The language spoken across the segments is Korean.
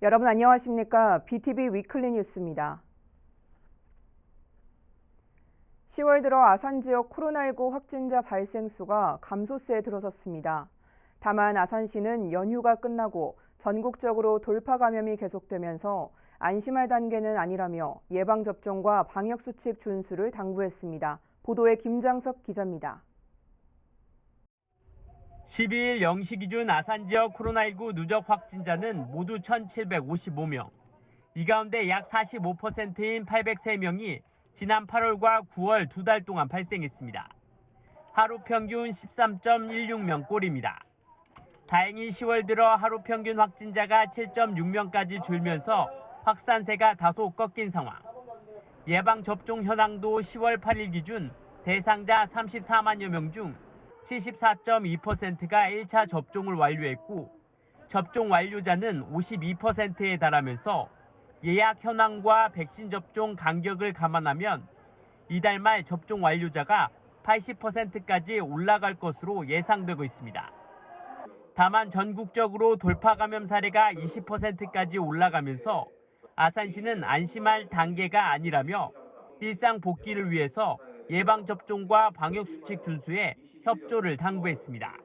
여러분 안녕하십니까? BTV 위클리 뉴스입니다. 10월 들어 아산 지역 코로나19 확진자 발생 수가 감소세에 들어섰습니다. 다만 아산시는 연휴가 끝나고 전국적으로 돌파 감염이 계속되면서 안심할 단계는 아니라며 예방접종과 방역수칙 준수를 당부했습니다. 보도에 김장섭 기자입니다. 12일 0시 기준 아산 지역 코로나19 누적 확진자는 모두 1,755명. 이 가운데 약 45%인 803명이 지난 8월과 9월 2달 동안 발생했습니다. 하루 평균 13.16명꼴입니다. 다행히 10월 들어 하루 평균 확진자가 7.6명까지 줄면서 확산세가 다소 꺾인 상황. 예방접종 현황도 10월 8일 기준 대상자 34만여 명 중 74.2%가 1차 접종을 완료했고 접종 완료자는 52%에 달하면서 예약 현황과 백신 접종 간격을 감안하면 이달 말 접종 완료자가 80%까지 올라갈 것으로 예상되고 있습니다. 다만 전국적으로 돌파 감염 사례가 20%까지 올라가면서 아산시는 안심할 단계가 아니라며 일상 복귀를 위해서 예방접종과 방역수칙 준수에 협조를 당부했습니다.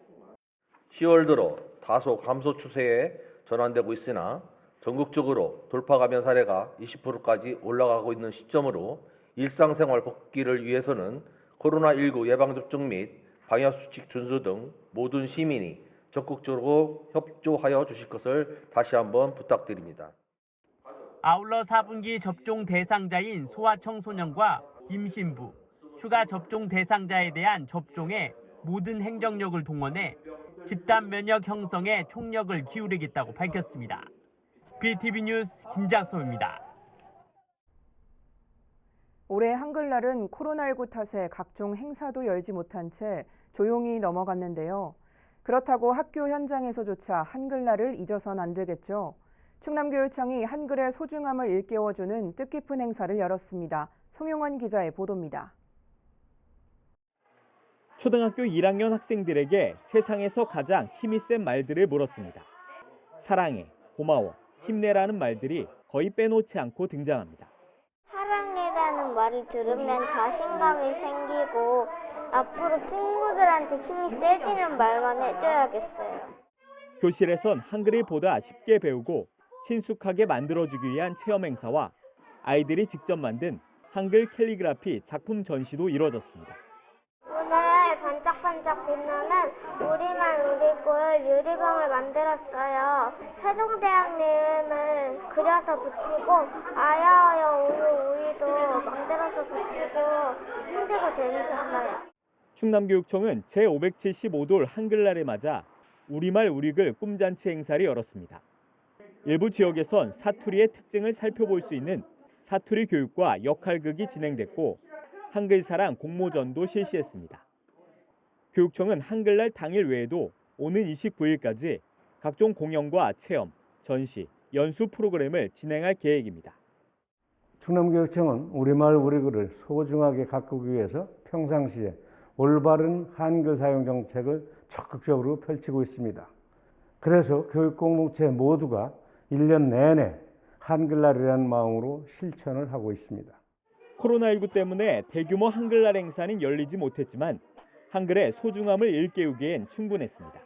10월 들어 다소 감소 추세에 전환되고 있으나 전국적으로 돌파 감염 사례가 20%까지 올라가고 있는 시점으로 일상생활 복귀를 위해서는 코로나19 예방접종 및 방역수칙 준수 등 모든 시민이 적극적으로 협조하여 주실 것을 다시 한번 부탁드립니다. 아울러 4분기 접종 대상자인 소아청소년과 임신부, 추가 접종 대상자에 대한 접종에 모든 행정력을 동원해 집단 면역 형성에 총력을 기울이겠다고 밝혔습니다. BTV 뉴스 김장섭입니다. 올해 한글날은 코로나19 탓에 각종 행사도 열지 못한 채 조용히 넘어갔는데요. 그렇다고 학교 현장에서조차 한글날을 잊어선 안 되겠죠. 충남교육청이 한글의 소중함을 일깨워주는 뜻깊은 행사를 열었습니다. 송용원 기자의 보도입니다. 초등학교 1학년 학생들에게 세상에서 가장 힘이 센 말들을 물었습니다. 사랑해, 고마워, 힘내라는 말들이 거의 빼놓지 않고 등장합니다. 사랑해라는 말을 들으면 자신감이 생기고 앞으로 친구들한테 힘이 세지는 말만 해줘야겠어요. 교실에선 한글을 보다 쉽게 배우고 친숙하게 만들어주기 위한 체험 행사와 아이들이 직접 만든 한글 캘리그라피 작품 전시도 이루어졌습니다. 오늘 반짝반짝 빛나는 우리말 우리꼴 유리병을 만들었어요. 세종대왕님을 그려서 붙이고 아야아야 우유우이도 만들어서 붙이고 힘들고 재밌었어요. 충남교육청은 제575돌 한글날을 맞아 우리말 우리글 꿈잔치 행사를 열었습니다. 일부 지역에선 사투리의 특징을 살펴볼 수 있는 사투리 교육과 역할극이 진행됐고 한글사랑 공모전도 실시했습니다. 교육청은 한글날 당일 외에도 오는 29일까지 각종 공연과 체험, 전시, 연수 프로그램을 진행할 계획입니다. 충남교육청은 우리말 우리글을 소중하게 가꾸기 위해서 평상시에 올바른 한글 사용 정책을 적극적으로 펼치고 있습니다. 그래서 교육 공동체 모두가 1년 내내 한글날이라는 마음으로 실천을 하고 있습니다. 코로나19 때문에 대규모 한글날 행사는 열리지 못했지만 한글의 소중함을 일깨우기엔 충분했습니다.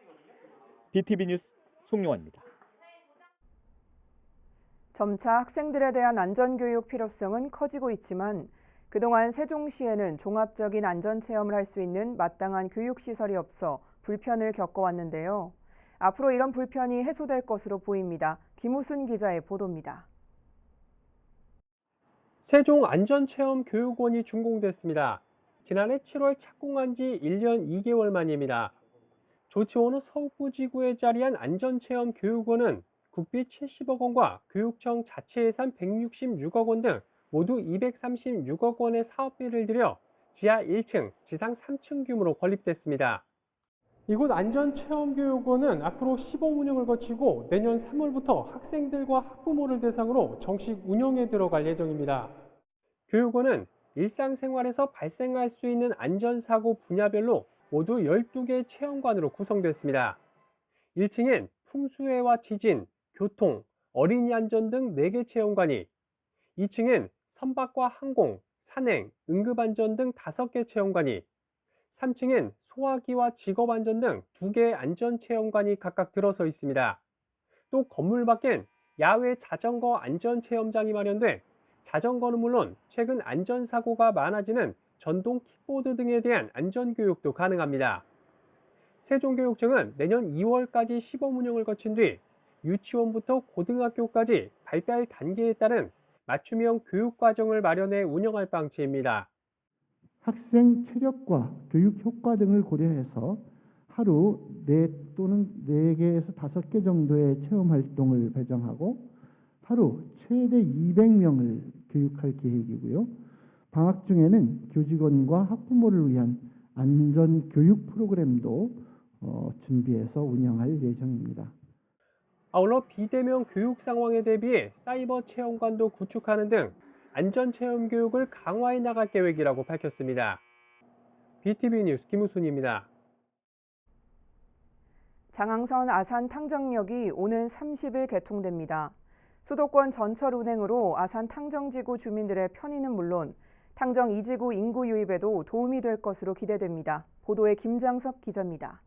BTV 뉴스 송용환입니다. 점차 학생들에 대한 안전교육 필요성은 커지고 있지만 그동안 세종시에는 종합적인 안전체험을 할 수 있는 마땅한 교육시설이 없어 불편을 겪어왔는데요. 앞으로 이런 불편이 해소될 것으로 보입니다. 김우순 기자의 보도입니다. 세종안전체험교육원이 준공됐습니다. 지난해 7월 착공한 지 1년 2개월 만입니다. 조치원은 서북부지구에 자리한 안전체험교육원은 국비 70억 원과 교육청 자체 예산 166억 원 등 모두 236억 원의 사업비를 들여 지하 1층, 지상 3층 규모로 건립됐습니다. 이곳 안전체험교육원은 앞으로 시범 운영을 거치고 내년 3월부터 학생들과 학부모를 대상으로 정식 운영에 들어갈 예정입니다. 교육원은 일상생활에서 발생할 수 있는 안전사고 분야별로 모두 12개 체험관으로 구성됐습니다. 1층엔 풍수해와 지진, 교통, 어린이 안전 등 4개 체험관이, 2층엔 선박과 항공, 산행, 응급안전 등 5개 체험관이, 3층엔 소화기와 직업안전 등 2개의 안전체험관이 각각 들어서 있습니다. 또 건물 밖엔 야외 자전거 안전체험장이 마련돼 자전거는 물론 최근 안전사고가 많아지는 전동 킥보드 등에 대한 안전교육도 가능합니다. 세종교육청은 내년 2월까지 시범 운영을 거친 뒤 유치원부터 고등학교까지 발달 단계에 따른 맞춤형 교육과정을 마련해 운영할 방침입니다. 학생 체력과 교육 효과 등을 고려해서 하루 4 또는 4개에서 5개 정도의 체험 활동을 배정하고 하루 최대 200명을 교육할 계획이고요. 방학 중에는 교직원과 학부모를 위한 안전 교육 프로그램도 준비해서 운영할 예정입니다. 아울러 비대면 교육 상황에 대비해 사이버 체험관도 구축하는 등 안전체험 교육을 강화해 나갈 계획이라고 밝혔습니다. BTV 뉴스 김우순입니다. 장항선 아산 탕정역이 오는 30일 개통됩니다. 수도권 전철 운행으로 아산 탕정지구 주민들의 편의는 물론 탕정 2지구 인구 유입에도 도움이 될 것으로 기대됩니다. 보도에 김장섭 기자입니다.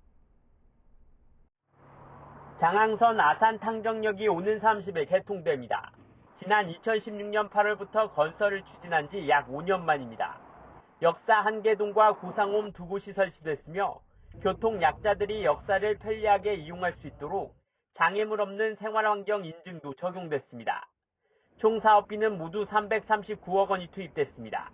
장항선 아산 탕정역이 오는 30일 개통됩니다. 지난 2016년 8월부터 건설을 추진한 지 약 5년 만입니다. 역사 한계동과 구상홈 2곳이 설치됐으며 교통 약자들이 역사를 편리하게 이용할 수 있도록 장애물 없는 생활환경 인증도 적용됐습니다. 총 사업비는 모두 339억 원이 투입됐습니다.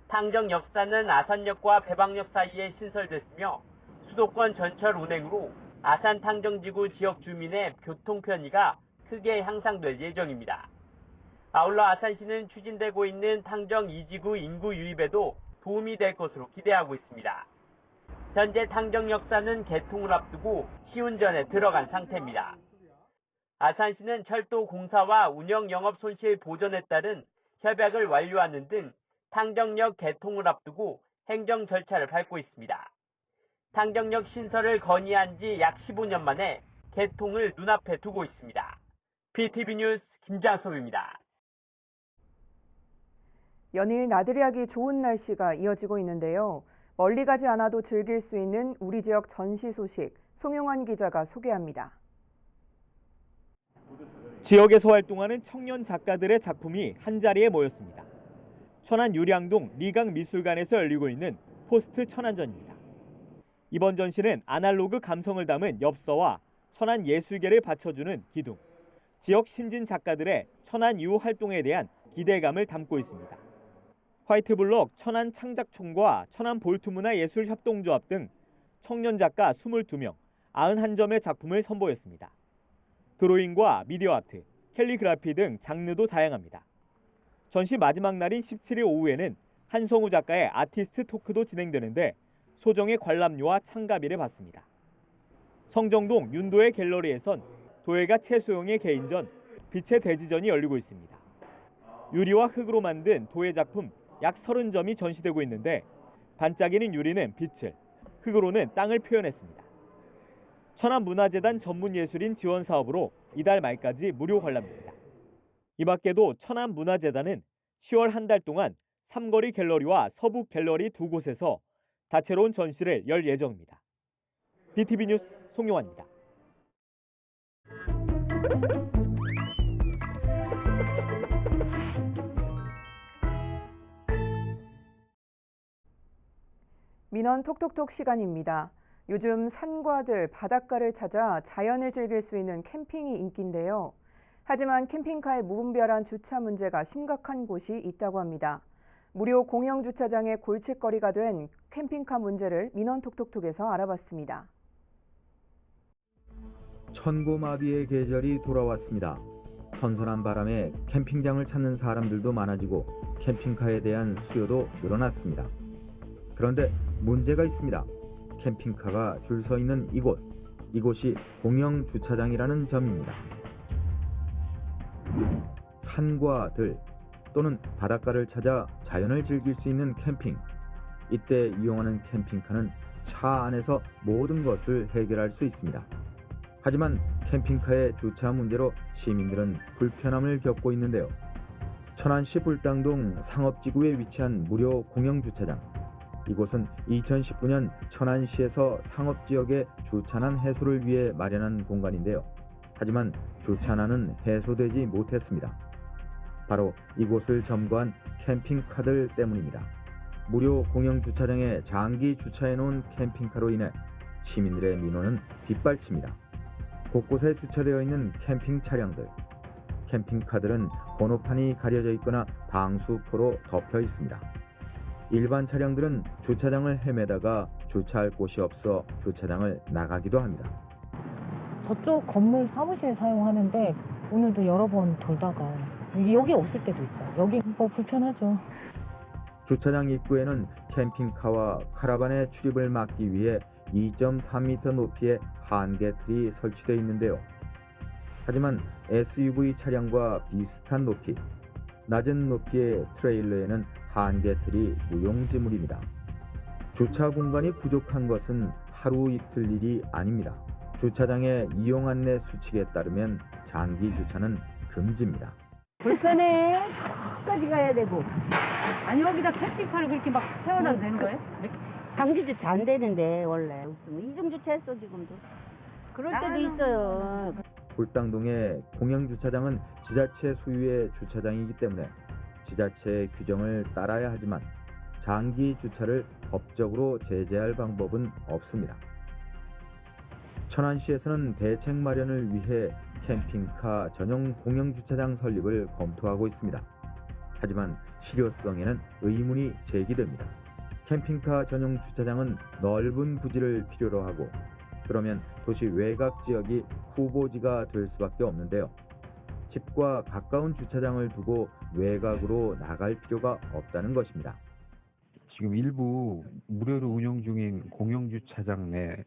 탕정 역사는 아산역과 배방역 사이에 신설됐으며 수도권 전철 운행으로 아산 탕정지구 지역 주민의 교통 편의가 크게 향상될 예정입니다. 아울러 아산시는 추진되고 있는 탕정 2지구 인구 유입에도 도움이 될 것으로 기대하고 있습니다. 현재 탕정 역사는 개통을 앞두고 시운전에 들어간 상태입니다. 아산시는 철도 공사와 운영 영업 손실 보전에 따른 협약을 완료하는 등 탕정역 개통을 앞두고 행정 절차를 밟고 있습니다. 탕정역 신설을 건의한 지 약 15년 만에 개통을 눈앞에 두고 있습니다. BTV 뉴스 김장섭입니다. 연일 나들이하기 좋은 날씨가 이어지고 있는데요. 멀리 가지 않아도 즐길 수 있는 우리 지역 전시 소식, 송용환 기자가 소개합니다. 지역에서 활동하는 청년 작가들의 작품이 한자리에 모였습니다. 천안 유량동 리강미술관에서 열리고 있는 포스트 천안전입니다. 이번 전시는 아날로그 감성을 담은 엽서와 천안 예술계를 받쳐주는 기둥, 지역 신진 작가들의 천안 이후 활동에 대한 기대감을 담고 있습니다. 화이트블럭 천안 창작촌과 천안 볼트문화예술협동조합 등 청년 작가 22명, 91점의 작품을 선보였습니다. 드로잉과 미디어 아트, 캘리그라피 등 장르도 다양합니다. 전시 마지막 날인 17일 오후에는 한성우 작가의 아티스트 토크도 진행되는데 소정의 관람료와 참가비를 받습니다. 성정동 윤도의 갤러리에선 도예가 최소영의 개인전, 빛의 대지전이 열리고 있습니다. 유리와 흙으로 만든 도예 작품 약 30점이 전시되고 있는데 반짝이는 유리는 빛을, 흙으로는 땅을 표현했습니다. 천안문화재단 전문예술인 지원 사업으로 이달 말까지 무료 관람입니다. 이 밖에도 천안문화재단은 10월 한 달 동안 삼거리 갤러리와 서북 갤러리 2곳에서 다채로운 전시를 열 예정입니다. BTV 뉴스 송용환입니다. 민원 톡톡톡 시간입니다. 요즘 산과 들, 바닷가를 찾아 자연을 즐길 수 있는 캠핑이 인기인데요. 하지만 캠핑카의 무분별한 주차 문제가 심각한 곳이 있다고 합니다. 무료 공영 주차장의 골칫거리가 된 캠핑카 문제를 민원 톡톡톡에서 알아봤습니다. 천고마비의 계절이 돌아왔습니다. 선선한 바람에 캠핑장을 찾는 사람들도 많아지고 캠핑카에 대한 수요도 늘어났습니다. 그런데 문제가 있습니다. 캠핑카가 줄 서 있는 이곳이 공영 주차장이라는 점입니다. 산과 들 또는 바닷가를 찾아 자연을 즐길 수 있는 캠핑. 이때 이용하는 캠핑카는 차 안에서 모든 것을 해결할 수 있습니다. 하지만 캠핑카의 주차 문제로 시민들은 불편함을 겪고 있는데요. 천안시 불당동 상업지구에 위치한 무료 공영주차장. 이곳은 2019년 천안시에서 상업지역의 주차난 해소를 위해 마련한 공간인데요. 하지만 주차난은 해소되지 못했습니다. 바로 이곳을 점거한 캠핑카들 때문입니다. 무료 공영주차장에 장기 주차해놓은 캠핑카로 인해 시민들의 민원은 빗발칩니다. 곳곳에 주차되어 있는 캠핑 차량들. 캠핑카들은 번호판이 가려져 있거나 방수포로 덮여 있습니다. 일반 차량들은 주차장을 헤매다가 주차할 곳이 없어 주차장을 나가기도 합니다. 저쪽 건물 사무실 사용하는데 오늘도 여러 번 돌다가 여기 없을 때도 있어요. 여기 뭐 불편하죠. 주차장 입구에는 캠핑카와 카라반의 출입을 막기 위해 2.3m 높이의 한계틀이 설치되어 있는데요. 하지만 SUV 차량과 비슷한 높이, 낮은 높이의 트레일러에는 한계틀이 무용지물입니다. 주차 공간이 부족한 것은 하루 이틀 일이 아닙니다. 주차장의 이용 안내 수칙에 따르면 장기 주차는 금지입니다. 불편해. 저까지 가야 되고. 아니 여기다 캠핑카를 그렇게 막 세워놔도 되는 거예요? 장기 주차 안 되는데 원래 없으면 이중 주차했어 지금도. 그럴 때도 있어요. 불당동의 공영주차장은 지자체 소유의 주차장이기 때문에 지자체의 규정을 따라야 하지만 장기 주차를 법적으로 제재할 방법은 없습니다. 천안시에서는 대책 마련을 위해 캠핑카 전용 공영주차장 설립을 검토하고 있습니다. 하지만 실효성에는 의문이 제기됩니다. 캠핑카 전용 주차장은 넓은 부지를 필요로 하고 그러면 도시 외곽 지역이 후보지가 될 수밖에 없는데요. 집과 가까운 주차장을 두고 외곽으로 나갈 필요가 없다는 것입니다. 지금 일부 무료로 운영 중인 공영주차장 내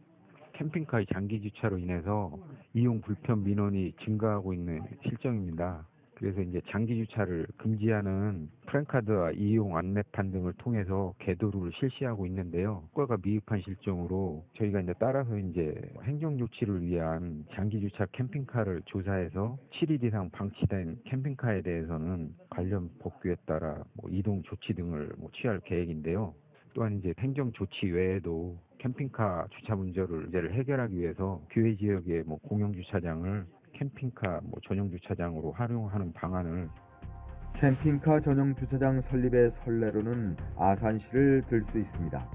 캠핑카의 장기 주차로 인해서 이용 불편 민원이 증가하고 있는 실정입니다. 그래서 이제 장기 주차를 금지하는 프랜카드와 이용 안내판 등을 통해서 계도를 실시하고 있는데요. 효과가 미흡한 실정으로 저희가 이제 따라서 이제 행정 조치를 위한 장기 주차 캠핑카를 조사해서 7일 이상 방치된 캠핑카에 대해서는 관련 법규에 따라 이동 조치 등을 취할 계획인데요. 또한 이제 행정 조치 외에도 캠핑카 주차 문제를 해결하기 위해서 교외 지역의 공영 주차장을 캠핑카 전용 주차장으로 활용하는 방안을 캠핑카 전용 주차장 설립의 선례로는 아산시를 들 수 있습니다.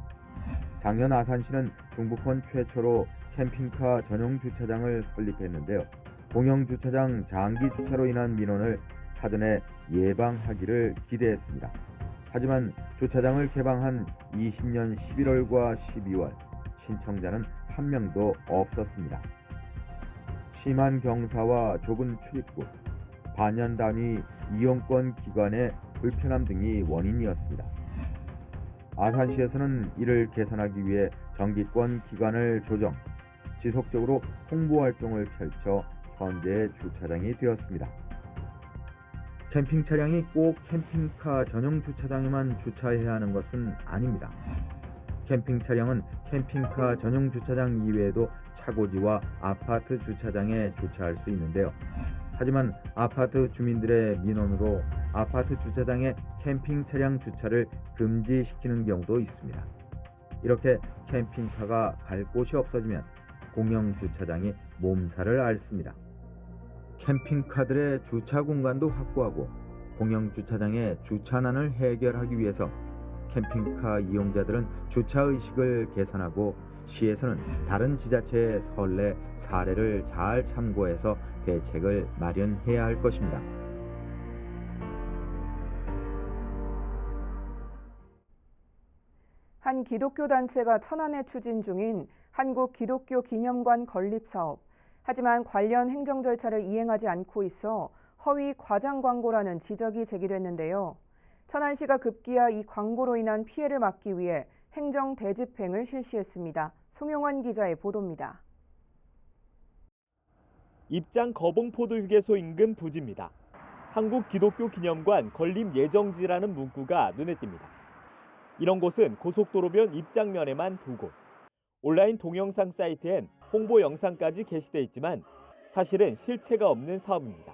작년 아산시는 중부권 최초로 캠핑카 전용 주차장을 설립했는데요. 공영 주차장 장기 주차로 인한 민원을 사전에 예방하기를 기대했습니다. 하지만 주차장을 개방한 20년 11월과 12월 신청자는 한 명도 없었습니다. 심한 경사와 좁은 출입구, 반년 단위 이용권 기간의 불편함 등이 원인이었습니다. 아산시에서는 이를 개선하기 위해 정기권 기간을 조정, 지속적으로 홍보 활동을 펼쳐 현재의 주차장이 되었습니다. 캠핑 차량이 꼭 캠핑카 전용 주차장에만 주차해야 하는 것은 아닙니다. 캠핑 차량은 캠핑카 전용 주차장 이외에도 차고지와 아파트 주차장에 주차할 수 있는데요. 하지만 아파트 주민들의 민원으로 아파트 주차장에 캠핑 차량 주차를 금지시키는 경우도 있습니다. 이렇게 캠핑카가 갈 곳이 없어지면 공영 주차장이 몸살을 앓습니다. 캠핑카들의 주차 공간도 확보하고 공영 주차장의 주차난을 해결하기 위해서 캠핑카 이용자들은 주차 의식을 개선하고 시에서는 다른 지자체의 선례 사례를 잘 참고해서 대책을 마련해야 할 것입니다. 한 기독교 단체가 천안에 추진 중인 한국 기독교 기념관 건립 사업. 하지만 관련 행정 절차를 이행하지 않고 있어 허위 과장 광고라는 지적이 제기됐는데요. 천안시가 급기야 이 광고로 인한 피해를 막기 위해 행정 대집행을 실시했습니다. 송용환 기자의 보도입니다. 입장 거봉포도 휴게소 인근 부지입니다. 한국 기독교 기념관 건립 예정지라는 문구가 눈에 띕니다. 이런 곳은 고속도로변 입장면에만 두 곳. 온라인 동영상 사이트엔 홍보 영상까지 게시돼 있지만 사실은 실체가 없는 사업입니다.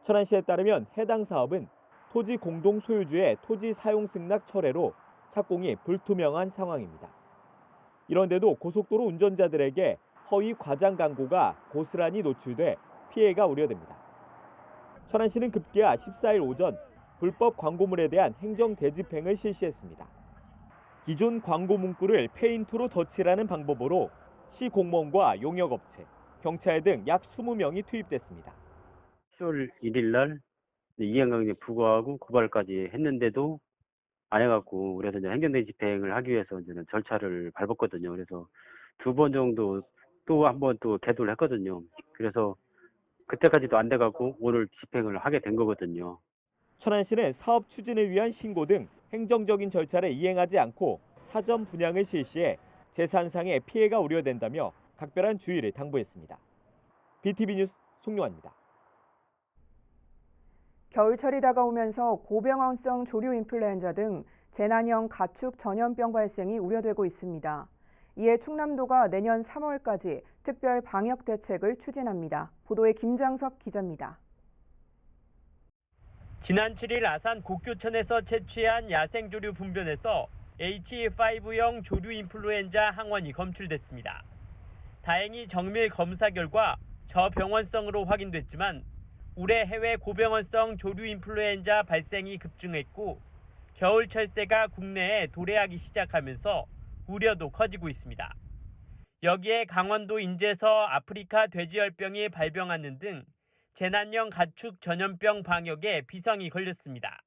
천안시에 따르면 해당 사업은 토지 공동 소유주의 토지 사용 승낙 철회로 착공이 불투명한 상황입니다. 이런데도 고속도로 운전자들에게 허위 과장 광고가 고스란히 노출돼 피해가 우려됩니다. 천안시는 급기야 14일 오전 불법 광고물에 대한 행정 대집행을 실시했습니다. 기존 광고 문구를 페인트로 덧칠하는 방법으로 시 공무원과 용역업체, 경찰 등 약 20명이 투입됐습니다. 10월 1일 날 이행강제 부과하고 고발까지 했는데도 안 해갖고 그래서 이제 행정대 집행을 하기 위해서 이제는 절차를 밟았거든요. 그래서 2번 정도 또 한 번 또 계도를 했거든요. 그래서 그때까지도 안 돼갖고 오늘 집행을 하게 된 거거든요. 천안시는 사업 추진을 위한 신고 등 행정적인 절차를 이행하지 않고 사전 분양을 실시해 재산상의 피해가 우려된다며 각별한 주의를 당부했습니다. BTV 뉴스 송용환입니다. 겨울철이 다가오면서 고병원성 조류 인플루엔자 등 재난형 가축 전염병 발생이 우려되고 있습니다. 이에 충남도가 내년 3월까지 특별 방역 대책을 추진합니다. 보도에 김장섭 기자입니다. 지난 7일 아산 곡교천에서 채취한 야생조류 분변에서 H5형 조류 인플루엔자 항원이 검출됐습니다. 다행히 정밀 검사 결과 저병원성으로 확인됐지만 올해 해외 고병원성 조류 인플루엔자 발생이 급증했고 겨울 철새가 국내에 도래하기 시작하면서 우려도 커지고 있습니다. 여기에 강원도 인제서 아프리카 돼지열병이 발병하는 등 재난형 가축 전염병 방역에 비성이 걸렸습니다.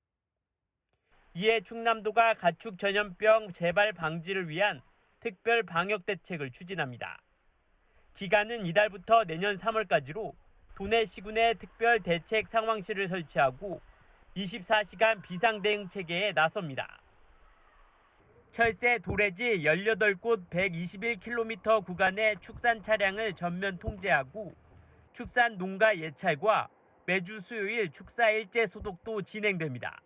이에 충남도가 가축 전염병 재발 방지를 위한 특별 방역 대책을 추진합니다. 기간은 이달부터 내년 3월까지로 도내 시군에 특별 대책 상황실을 설치하고 24시간 비상대응 체계에 나섭니다. 철새 도래지 18곳 121km 구간의 축산 차량을 전면 통제하고 축산 농가 예찰과 매주 수요일 축사 일제 소독도 진행됩니다.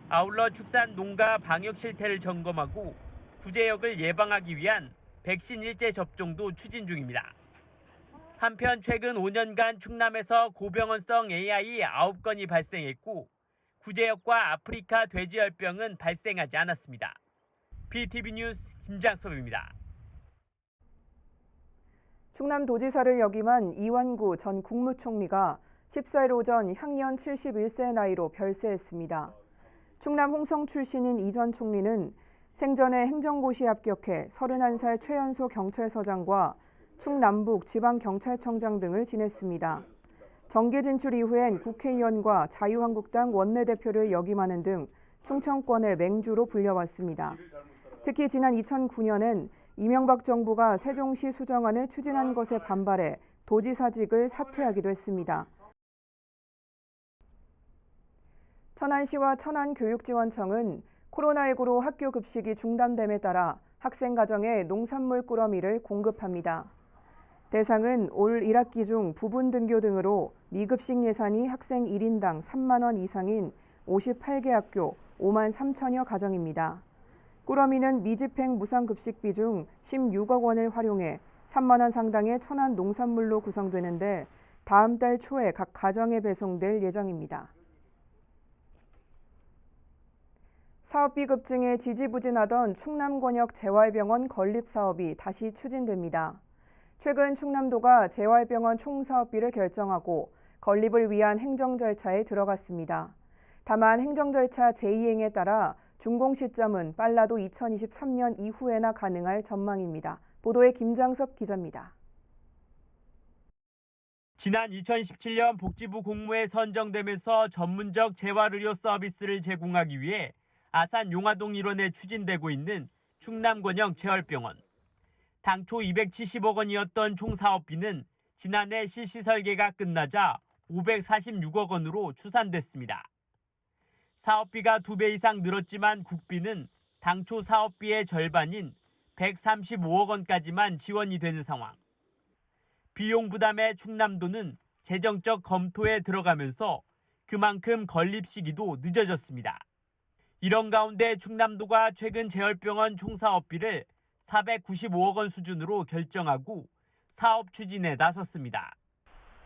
아울러 축산 농가 방역 실태를 점검하고 구제역을 예방하기 위한 백신 일제 접종도 추진 중입니다. 한편 최근 5년간 충남에서 고병원성 AI 9건이 발생했고 구제역과 아프리카 돼지열병은 발생하지 않았습니다. BTV 뉴스 김장섭입니다. 충남도지사를 역임한 이완구 전 국무총리가 14일 오전 향년 71세 나이로 별세했습니다. 충남 홍성 출신인 이 전 총리는 생전에 행정고시 합격해 31살 최연소 경찰서장과 충남북 지방경찰청장 등을 지냈습니다. 정계 진출 이후엔 국회의원과 자유한국당 원내대표를 역임하는 등 충청권의 맹주로 불려왔습니다. 특히 지난 2009년엔 이명박 정부가 세종시 수정안을 추진한 것에 반발해 도지사직을 사퇴하기도 했습니다. 천안시와 천안교육지원청은 코로나19로 학교 급식이 중단됨에 따라 학생 가정에 농산물 꾸러미를 공급합니다. 대상은 올 1학기 중 부분 등교 등으로 미급식 예산이 학생 1인당 3만 원 이상인 58개 학교 5만 3천여 가정입니다. 꾸러미는 미집행 무상급식비 중 16억 원을 활용해 3만 원 상당의 천안 농산물로 구성되는데 다음 달 초에 각 가정에 배송될 예정입니다. 사업비 급증에 지지부진하던 충남권역 재활병원 건립 사업이 다시 추진됩니다. 최근 충남도가 재활병원 총사업비를 결정하고 건립을 위한 행정 절차에 들어갔습니다. 다만 행정 절차 재이행에 따라 준공 시점은 빨라도 2023년 이후에나 가능할 전망입니다. 보도에 김장섭 기자입니다. 지난 2017년 복지부 공모에 선정되면서 전문적 재활의료 서비스를 제공하기 위해 아산 용화동 일원에 추진되고 있는 충남권역 재활병원. 당초 270억 원이었던 총 사업비는 지난해 실시 설계가 끝나자 546억 원으로 추산됐습니다. 사업비가 2배 이상 늘었지만 국비는 당초 사업비의 절반인 135억 원까지만 지원이 되는 상황. 비용 부담에 충남도는 재정적 검토에 들어가면서 그만큼 건립 시기도 늦어졌습니다. 이런 가운데 충남도가 최근 재활병원 총사업비를 495억 원 수준으로 결정하고 사업 추진에 나섰습니다.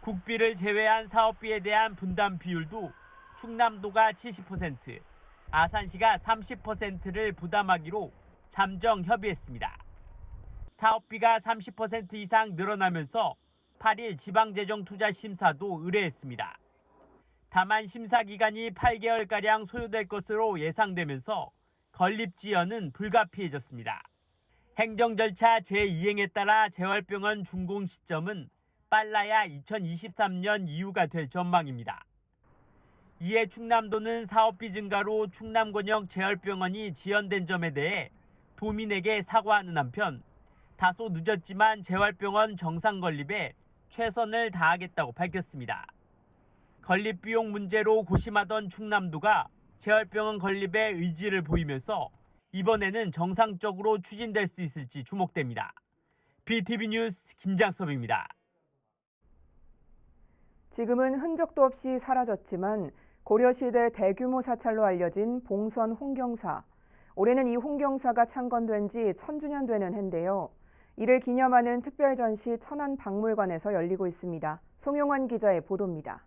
국비를 제외한 사업비에 대한 분담 비율도 충남도가 70%, 아산시가 30%를 부담하기로 잠정 협의했습니다. 사업비가 30% 이상 늘어나면서 8일 지방재정투자심사도 의뢰했습니다. 다만 심사 기간이 8개월가량 소요될 것으로 예상되면서 건립 지연은 불가피해졌습니다. 행정 절차 제2행에 따라 재활병원 준공 시점은 빨라야 2023년 이후가 될 전망입니다. 이에 충남도는 사업비 증가로 충남권역 재활병원이 지연된 점에 대해 도민에게 사과하는 한편 다소 늦었지만 재활병원 정상 건립에 최선을 다하겠다고 밝혔습니다. 건립 비용 문제로 고심하던 충남도가 재활병원 건립에 의지를 보이면서 이번에는 정상적으로 추진될 수 있을지 주목됩니다. BTV 뉴스 김장섭입니다. 지금은 흔적도 없이 사라졌지만 고려시대 대규모 사찰로 알려진 봉선 홍경사. 올해는 이 홍경사가 창건된 지 1000주년 되는 해인데요. 이를 기념하는 특별 전시 천안박물관에서 열리고 있습니다. 송용환 기자의 보도입니다.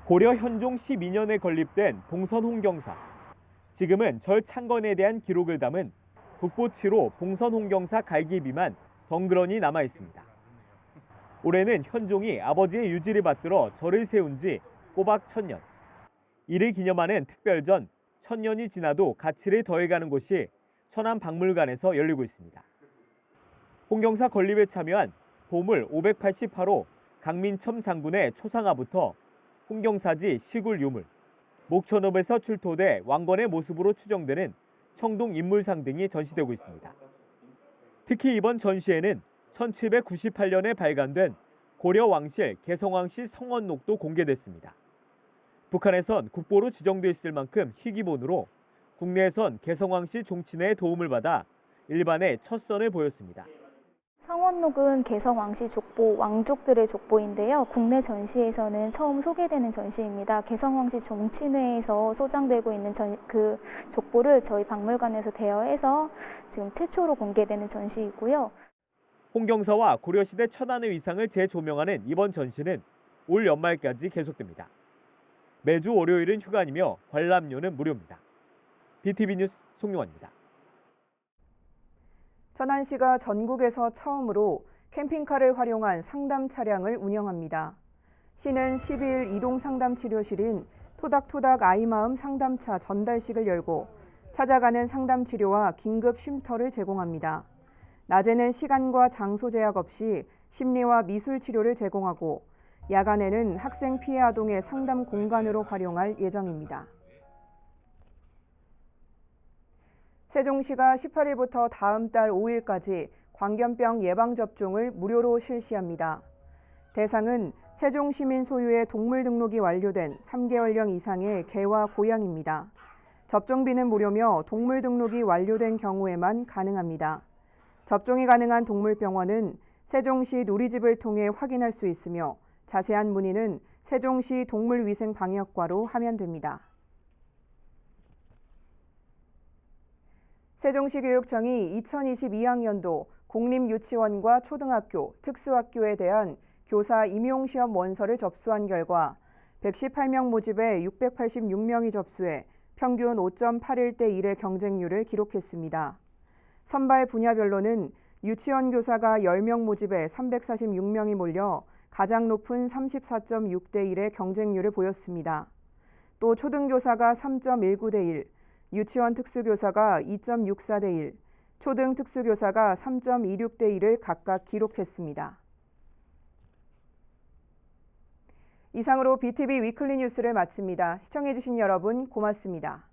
고려 현종 12년에 건립된 봉선 홍경사. 지금은 절 창건에 대한 기록을 담은 국보치로 봉선 홍경사 갈기비만 덩그러니 남아 있습니다. 올해는 현종이 아버지의 유지를 받들어 절을 세운 지 꼬박 1000년. 이를 기념하는 특별전 1000년이 지나도 가치를 더해가는 곳이 천안박물관에서 열리고 있습니다. 홍경사 건립에 참여한 보물 588호 강민첨 장군의 초상화부터 홍경사지 시굴 유물, 목천읍에서 출토돼 왕건의 모습으로 추정되는 청동 인물상 등이 전시되고 있습니다. 특히 이번 전시에는 1798년에 발간된 고려 왕실 개성왕씨 성원록도 공개됐습니다. 북한에선 국보로 지정돼 있을 만큼 희귀본으로 국내에선 개성왕씨 종친의 도움을 받아 일반에 첫 선을 보였습니다. 성원록은 개성왕씨 족보, 왕족들의 족보인데요. 국내 전시에서는 처음 소개되는 전시입니다. 개성왕씨 종친회에서 소장되고 있는 그 족보를 저희 박물관에서 대여해서 지금 최초로 공개되는 전시이고요. 홍경사와 고려시대 천안의 위상을 재조명하는 이번 전시는 올 연말까지 계속됩니다. 매주 월요일은 휴관이며 관람료는 무료입니다. BTV 뉴스 송용환입니다. 천안시가 전국에서 처음으로 캠핑카를 활용한 상담 차량을 운영합니다. 시는 12일 이동 상담 치료실인 토닥토닥 아이마음 상담차 전달식을 열고 찾아가는 상담 치료와 긴급 쉼터를 제공합니다. 낮에는 시간과 장소 제약 없이 심리와 미술 치료를 제공하고 야간에는 학생 피해 아동의 상담 공간으로 활용할 예정입니다. 세종시가 18일부터 다음 달 5일까지 광견병 예방접종을 무료로 실시합니다. 대상은 세종시민 소유의 동물 등록이 완료된 3개월령 이상의 개와 고양입니다. 접종비는 무료며 동물 등록이 완료된 경우에만 가능합니다. 접종이 가능한 동물병원은 세종시 누리집을 통해 확인할 수 있으며 자세한 문의는 세종시 동물위생방역과로 하면 됩니다. 세종시 교육청이 2022학년도 공립유치원과 초등학교, 특수학교에 대한 교사 임용시험 원서를 접수한 결과 118명 모집에 686명이 접수해 평균 5.81대 1의 경쟁률을 기록했습니다. 선발 분야별로는 유치원 교사가 10명 모집에 346명이 몰려 가장 높은 34.6대 1의 경쟁률을 보였습니다. 또 초등교사가 3.19대 1, 유치원 특수교사가 2.64대 1, 초등 특수교사가 3.26대 1을 각각 기록했습니다. 이상으로 BTV 위클리 뉴스를 마칩니다. 시청해주신 여러분 고맙습니다.